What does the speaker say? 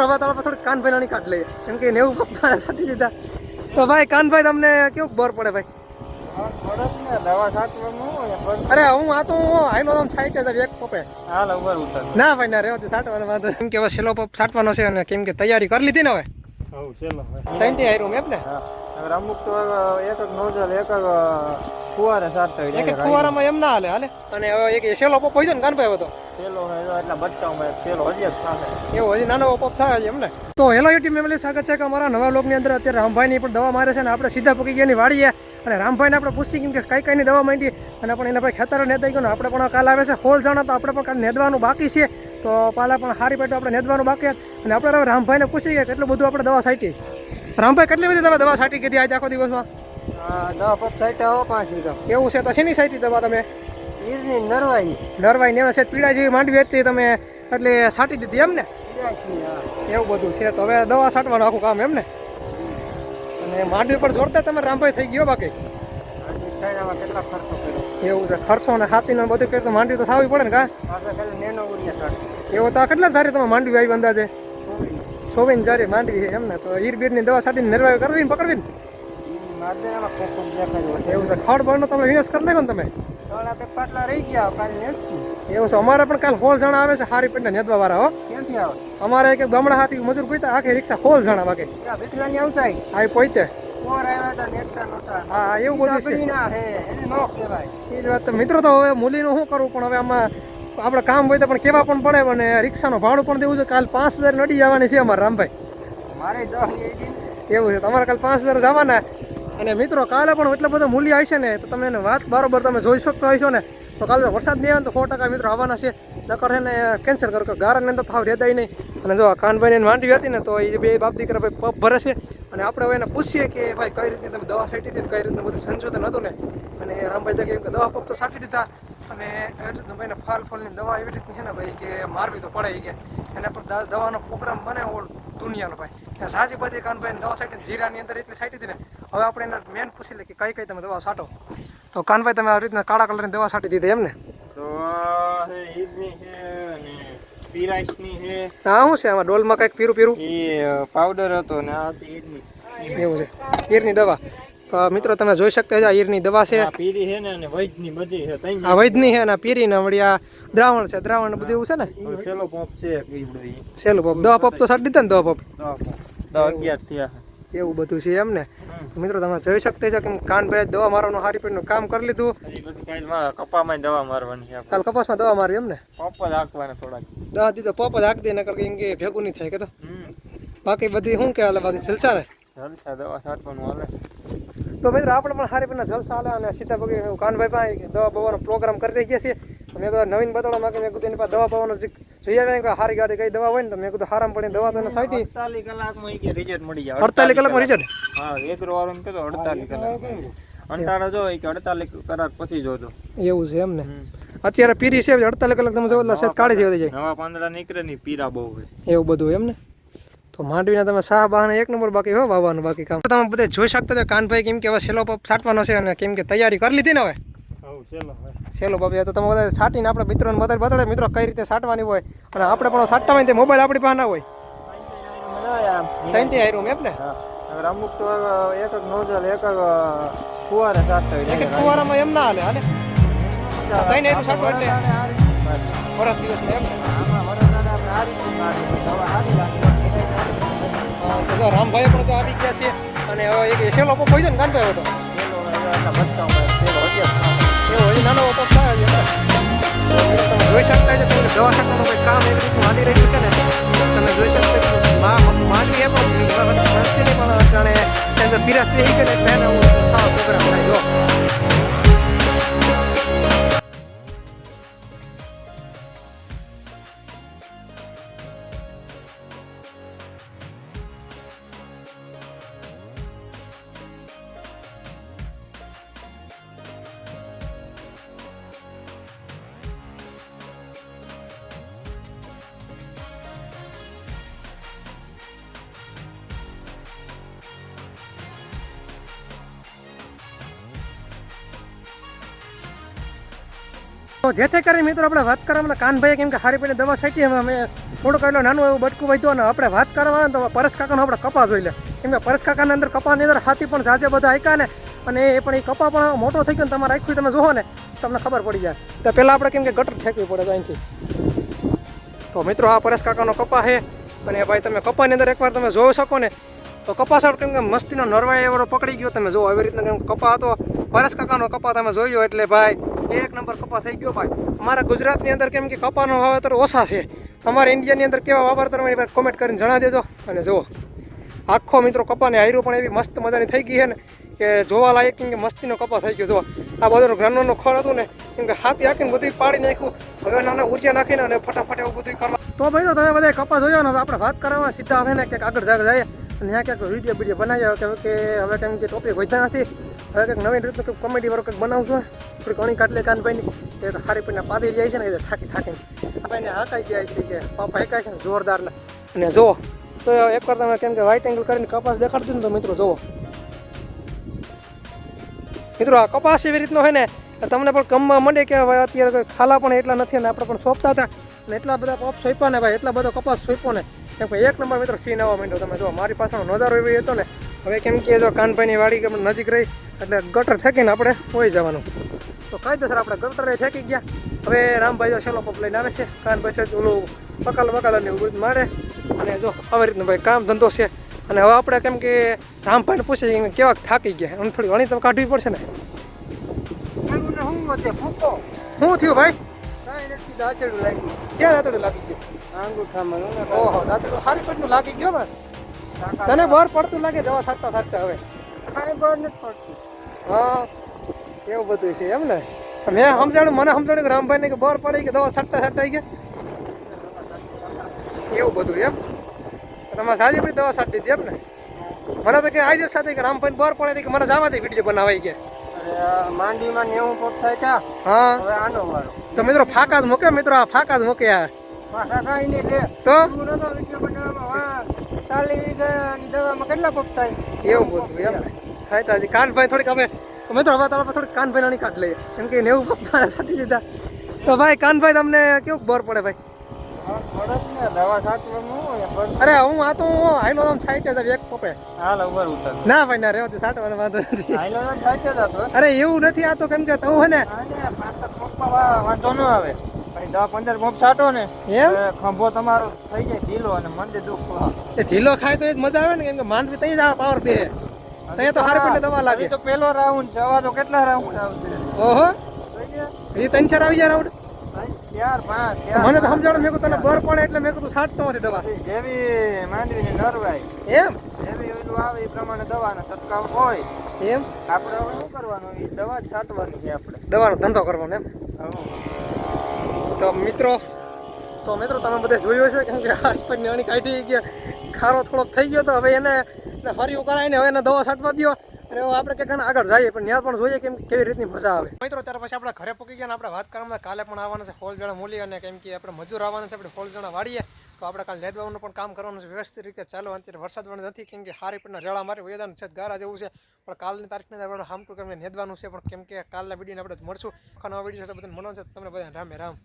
હવે તમે થોડી કાનભાઈ નાની કાઢ લઈએ કેમ કે 90 પપ્પા સાટી દીધા. તો ભાઈ કાનભાઈ તમને કેવું બોર પડે ભાઈ? દવા છાંટવાનું. અરે હું આ તો હાઈલો આમ છાંટે છે એક પપ્પે. હાલ ઉપર ઉતર. ના ભાઈ ના રેવાથી છાંટવાનો વાંધો. કેમ કે હવે છેલ્લો પપ છાંટવાનો છે અને કેમ કે તૈયારી કરી લીધી ને હવે. હઉ છેલ્લો. ત્યાંથી હાર્યું એમ ને. હા. હવે અમુક તો એક નોઝલ એક ફુવારે છાંટતા હોય. એક ફુવારામાં એમ ના હાલે. અને હવે એક છેલ્લો પપ હોય છે ને કાનભાઈ હવે તો. છેલ્લો એટલા બચ્ચાઓમાં છેલ્લો હજી જ થાશે. એવું હજી નાનો પપ થાય છે એમ ને. તો હેલો યુટ્યુબ ફેમિલી, સ્વાગત છે કે અમારા નવા વ્લોગની અંદર. અત્યારે રામભાઈની પણ દવા મારે છે ને આપણે સીધા પકી ગયા વાડીએ. અને રામભાઈને આપણે પૂછી કેમ કે કઈ દવા માંડી અને પણ એના ભાઈ ખેતરો નેદાઈ ગયો ને આપણે પણ કાલ આવે છે ફોલ જાણો તો આપણે પણ કાલ નેદવાનું બાકી છે. તો પાલા પણ હારી પેટો આપણે નેદવાનું બાકી અને આપણે હવે રામભાઈને પૂછી ગયા કેટલું બધું આપણે દવા છાંટી. રામભાઈ કેટલી બધી તમે દવા છાંટી કીધી આજે આખો દિવસમાં? દવા પપ છાંટ્યા 5 વીઘા. એવું છે તો શેની છાંટી દવા તમે? ઈરની નરવાઈ ને છે પીડા જેવી માંડવી હતી તમે એટલે છાંટી દીધી એમ ને? એવું બધું છે તો હવે દવા છાંટવાનું આખું કામ એમ ને. અને માંડવી પણ જોરદાર તમે રામભાઈ થઈ ગયો બાકી. કેટલા ખર્ચો કર્યો. એવું છે ખર્ચો ને હાથી ને બધું કર્યું તો માંડવી તો થવી પડે ને કા? નેનો ઉરિયા એવું તો કેટલા ધારે તમે માંડવી આવી અંદાજે? 24 જારી માંડવી છે એમ ને. તો ઈરબીરની દવા છાંટીને નિર્વાહ કરવી ને પકડવી ને. એવું છે ખડ બળનો તમે વિનાશ કરી નાખો ને તમે. રહી ગયા એવું છે અમારે પણ કાલ હોલ જણા આવે છે હારી પેટને નેદવા વાળા હો. ક્યાંથી આવે? અમારે એક ગામડા હાથી મજૂર પૂછતા આખી રિક્ષા હોલ જણા વાગે વિકલાની આવતા આ પોઈતે. હા એવું બધું છે. એ જ વાત તો મિત્રો. તો હવે મૂલીનું શું કરવું પણ હવે આમાં આપણે કામ હોય તો પણ કેવા પણ પડે અને રિક્ષાનું ભાડું પણ દેવું છે. કાલ 5000 નડી જવાની છે અમારે રામભાઈ. એવું છે તમારે કાલ 5000 જવાના. અને મિત્રો કાલે પણ એટલો બધો મૂલ્ય આવશે ને તો તમે એને વાત બરોબર તમે જોઈ શકતો હશો ને. તો કાલે વરસાદ નહીં આવે તો 100% મિત્રો આવવાના છે. નકર છે ને કેન્સલ કરો કે ગારાની અંદર થાવ રહેતા નહીં. અને જો કાનભાઈને માંડવી હતી ને તો એ બે બાપ દીકરા ભાઈ પપ ભરે છે. અને આપણે હવે એને પૂછીએ કે ભાઈ કઈ રીતની તમે દવા છાંટી હતી કઈ રીતનું બધું સંશોધન હતું ને. અને રામભાઈ કે દવા પપ તો છાંટી દીધા અને એવી રીતનું ભાઈને ફાલની દવા એવી રીતની છે ને ભાઈ કે મારવી તો પડે કે એના પર દવાનો પ્રોગ્રામ બને ઓલ દુનિયાનો ભાઈ. સાચી બધી કાનભાઈને દવા છાંટી જીરાની અંદર એટલી છાંટી હતી ને. હવે આપણે એને મેન પૂછી લઈએ કે કઈ તમે દવા છાંટો. તો કાનભાઈ તમે આવી રીતના કાળા કલરની દવા છાંટી દીધી એમ ને? તો ઈદની છે અને પીરાઈસની છે. હા શું છે આમાં ડોલમાં કંઈક પીરું? એ પાવડર હતો ને આ હતી ઈદની. એવું છે ઈરની દવા. તો મિત્રો તમે જોઈ શકતા છો ઈરની દવા છે. આ પીરી છે ને અને વૈદની બધી છે. આ વૈદની છે અને પીરી ને વળી આ દ્રાવણ છે. દ્રાવણ બધું એવું છે ને. સેલો પપ છે ઈ સેલો પપ દવા પપ તો છાંટી દીધા ને દવા પપ. 11 થયા. એવું બધું છે એમ ને. મિત્રો તમે જોઈ શકતા છો કે કાનભાઈ દવા મારવાનું હારી પેટનું કામ કરી લીધું. કપામાં દવા મારવાની છે. કાલ કપાસમાં દવા મારી એમ ને? પપ જ હાંકવાના થોડાક. દવા દીધો પપ જ હાંક દે નકર એમ કે ભેગું નહીં થાય કે તો. બાકી બધી શું કે હાલે બાકી જલસા ને? જલસા દવા છાંટવાનું હાલે. તો મિત્રો આપણે પણ હારી પેટના જલસા હાલે અને સીધા પગે કાનભાઈ પાસે દવા બવાનો પ્રોગ્રામ કરી રહી ગયા છીએ. મેં તો નવીન બતાવવા માંગે મેં કીધું એની પાસે દવા પાવાનો જોઈ આવે કે હારી ગાડી કઈ દવા હોય ને તો મેં કીધું હારામ પડીને દવા તો છાંટી 48 કલાકમાં રિઝલ્ટ મળી જાય. 48 કલાકમાં રિઝલ્ટ? હા એગ્રો વાળાને કીધું 48 કલાક. અંટાળો જો કે 48 કલાક પછી જોજો. એવું છે એમ ને. અત્યારે પીરી છે 48 કલાક તમે જો એટલે સેજ કાઢી જેવી જાય. નવા પાંદડા નીકળે ની પીરા બહુ હોય. એવું બધું એમ ને. તો માંડવીના તમે સાહ બહાને એક નંબર બાકી હો વાવવાનું બાકી કામ. તમે બધે જોઈ શકતા છો કાનભાઈ કેમ કે હવે સેલો પપ છાંટવાનો છે અને કેમ કે તૈયારી કરી લીધી ને હવે. સેલો પપ તો તમે બધા છાંટીને આપણે મિત્રોને બતાડે મિત્રો કઈ રીતે છાંટવાની હોય. અને આપણે પણ છાંટતા હોય તે મોબાઈલ આપણી પાસે ના હોય. ત્યાંથી આવ્યું એમ ને. અમુક તો એક નોઝલ એક ફુવારે છાંટતા હોય. એક ફુવારામાં એમ ના હાલે કઈ નહીં છાંટવું એટલે વરસ દિવસમાં એમ ને. તો રામભાઈ પણ તો આવી ગયા છે અને હવે એક સેલો પપ હોય છે ને કાનભાઈ હતો એવો હજી નાનો પપ થાય છે. તમે જોઈ શકતા છો કે દવા છાંટવાનું કોઈ કામ એવી રીતનું હાલી રહ્યું છે ને. તમે જોઈ શકતા છો માંડવી એ પણ જાણે અંદર પીરાશ થઈ છે ને એને સારો પ્રોગ્રામ થાય જો. તો જેથી કરીને મિત્રો આપણે વાત કરવામાં કાનભાઈ કેમ કે હારી પેલી દવા છાંટી અમે થોડુંક એટલે નાનું એવું બટકું વધ્યું અને આપણે વાત કરવા આવે ને તો પરેશ કાકાનો આપણે કપા જોઈ લે કેમ કે પરેશ કાકાની અંદર કપાની અંદર હાથી પણ જાજે બધા આયકા ને અને એ પણ એ કપા પણ મોટો થઈ ગયો ને તમારે આખું તમે જોવો ને તમને ખબર પડી જાય તો પહેલાં આપણે કેમ કે ગટર ફેંકવી પડે અહીંથી તો મિત્રો આ પરેશ કાકાનો કપા છે અને ભાઈ તમે કપાની અંદર એકવાર તમે જોઈ શકો ને તો કપા સાઈડ કેમ કે મસ્તીનો નરવાઈ એવો પકડી ગયો તમે જો આવી રીતના કેમ કપા હતો પરેશ કાકાનો કપા તમે જોઈ લો એટલે ભાઈ એક નંબર કપા થઈ ગયો ભાઈ અમારા ગુજરાતની અંદર કેમ કે કપાનો વાવેતર ઓછા છે તમારા ઇન્ડિયાની અંદર કેવા વાવતર હોય એ કોમેન્ટ કરીને જણાવી દેજો અને જુઓ આખો મિત્રો કપાને હાયરું પણ એવી મસ્ત મજાની થઈ ગઈ છે ને કે જોવા લાયક કેમ કે મસ્તીનો કપા થઈ ગયો જો આ બધું ગ્રાનોનું ખડ હતું ને કેમ કે હાથી હાકીને બધું પાડી નાખ્યું હવે નાના ઉર્જા નાખીને અને ફટાફટ એવું બધું કરવા તો ભાઈ તો તમે બધા કપા જોયો ને આપણે વાત કરવામાં સીધા આવે ને ક્યાંક આગળ જાય અને ત્યાં ક્યાંક વિડીયો બીડીયો બનાવ્યા કેમ કે હવે કેમ કે ટોપિક વધતા નથી હવે કંઈક નવીન રીતનું કંઈક કોમેડી વાળું કંઈક બનાવું છું થોડી ઘણી કાટલે કાનભાઈની એ તો હારી પીને પાદી જાય છે ને એ થાકીને ભાઈને હાકાઈ જાય છે કે પાપા હેકાય છે ને જોરદાર અને જુઓ તો એકવાર તમે કેમ કે વ્હાઇટ એંગલ કરીને કપાસ દેખાડતું ને તો મિત્રો જુઓ મિત્રો આ કપાસ એવી રીતનો હોય ને તમને પણ કમમાં મળે કે ભાઈ અત્યારે ખાલા પણ એટલા નથી અને આપણે પણ સોંપતા હતા અને એટલા બધા પપ સોંપ્યા ને ભાઈ એટલા બધો કપાસ સોંપ્યો ને કેમ કે એક નંબર મિત્રો સીન આવવા માંડ્યો તમે જો મારી પાસેનો નજારો એવી હતો ને હવે કેમ કે જો કાનભાઈની વાડી નજીક રહી એટલે ગટર ઠેકીને આપણે હોઈ જવાનું તો કાયદેસર આપણે ગટરે ઠેકી ગયા હવે રામભાઈ જો સેલો પપ લઈને આવે છે કાનભાઈ છે ઓલું બકાલાને એવું બધું મારે અને જો આવી રીતનું ભાઈ કામ ધંધો છે અને હવે આપણે કેમ કે રામભાઈને પૂછે કે કેવા થાકી ગયા અને થોડી ઘણી તમે કાઢવી પડશે ને શું થયું ભાઈ દાંતડું લાગી ક્યાં દાંતડું લાગી ગયું અંગૂઠામાં ઓહો દાંતડું સારી પેટનું લાગી ગયો ને તને બહાર પડતું લાગે દવા સાટતા હવે કાંઈ બહાર નથી પડતું. હા એવું બધું છે એમ ને મેં સમજાડ્યું મને સમજાડ્યું કે રામભાઈને કે બહાર પડી કે દવા સાટતા ગયા એવું બધું એમ તમારે સાજી બધી દવા સાટી દીધી એમ ને મને તો કે આજે સાથે કે રામભાઈને બહાર પડે કે મને જવા દે વિડીયો બનાવાઈ ગયા અરે આ માંડીમાં 90 પોપ થાય તા હા હવે આનો વારો તો મિત્રો ફાકા જ મૂકે મિત્રો આ ફાકા જ મૂકે યાર પાછા કાંઈ નહીં લે તો તું નતો વિડીયો બનાવવામાં 40 વીઘાની દવામાં કેટલા પોપ થાય એવું બધું એમ ને થાય તો હજી કાનભાઈ થોડીક અમે મિત્રો હવે તમે થોડીક કાનભાઈ નાની કાઢ લઈએ કેમ કે 90 પપ્પા સાટી દીધા તો ભાઈ કાનભાઈ તમને કેવું બર પડે ભાઈ પડત ને દવા છાંટવાનું અરે હું આ તો હાઈલો આમ છાંટે છે એક પપે હાલ ઉપર ઉતર ના ભાઈ ના રહેવાથી છાંટવાનો વાંધો નથી હાઈલો તો છાંટે જતો અરે એવું નથી આ તો કેમ કે તું હે ને આને પાછળ પોપમાં વાંધો ન આવે ભાઈ 10-15 પોપ છાંટો ને એમ એટલે ખંભો તમારો થઈ જાય ઢીલો અને મંદે દુખ એ ઝીલો ખાય તો એ જ મજા આવે ને કેમ કે માંડવી તઈ જ આવે પાવર બે ત્યાં તો હારે પેટે દવા લાગે તો પેલો રાઉન્ડ છે હવે તો કેટલા રાઉન્ડ આવશે ઓહો થઈ ગયા એ 3-4 આવી જાય રાઉન્ડ 4-5 મને તો સમજાડો મેં કીધું તને બર પડે એટલે મેં કીધું છાંટતો નથી દવા જેવી માંડવીની નરવાઈ એમ જેવી ઓલું આવે એ પ્રમાણે દવાનો છંટકાવ હોય એમ આપણે હવે શું કરવાનું એ દવા જ છાંટવાની છે આપણે દવાનો ધંધો કરવાનો એમ તો મિત્રો તમે બધા જોયું હશે કેમ કે આસપાસની અણી કાઢી ગયા ખારો થોડોક થઈ ગયો તો હવે એને ફરી કરાવીને હવે એને દવા છાંટવા દો અને હવે આપણે ક્યાંક આગળ જઈએ પણ ત્યાં પણ જોઈએ કેમ કેવી રીતની મજા આવે મિત્રો ત્યાર પછી આપણે ઘરે પકી ગયા ને આપણે વાત કરવામાં કાલે પણ આવવાના છે 16 જણા મૂલી અને કેમ કે આપણે મજૂર આવવાના છે આપણે 16 જણા વાળીએ તો આપણે કાલે લેદવાનું પણ કામ કરવાનું છે વ્યવસ્થિત રીતે ચાલો અત્યારે વરસાદ પણ નથી કેમ કે હારી પીના રેળા મારી વેદાન છે ગારા જેવું છે પણ કાલની તારીખને આપણે હામટું કરીને નેદવાનું છે પણ કેમ કે કાલના વિડીયોને આપણે મળશું નવા વિડીયો સાથે બધાને મળવાનું છે તમને બધા રામે રામ.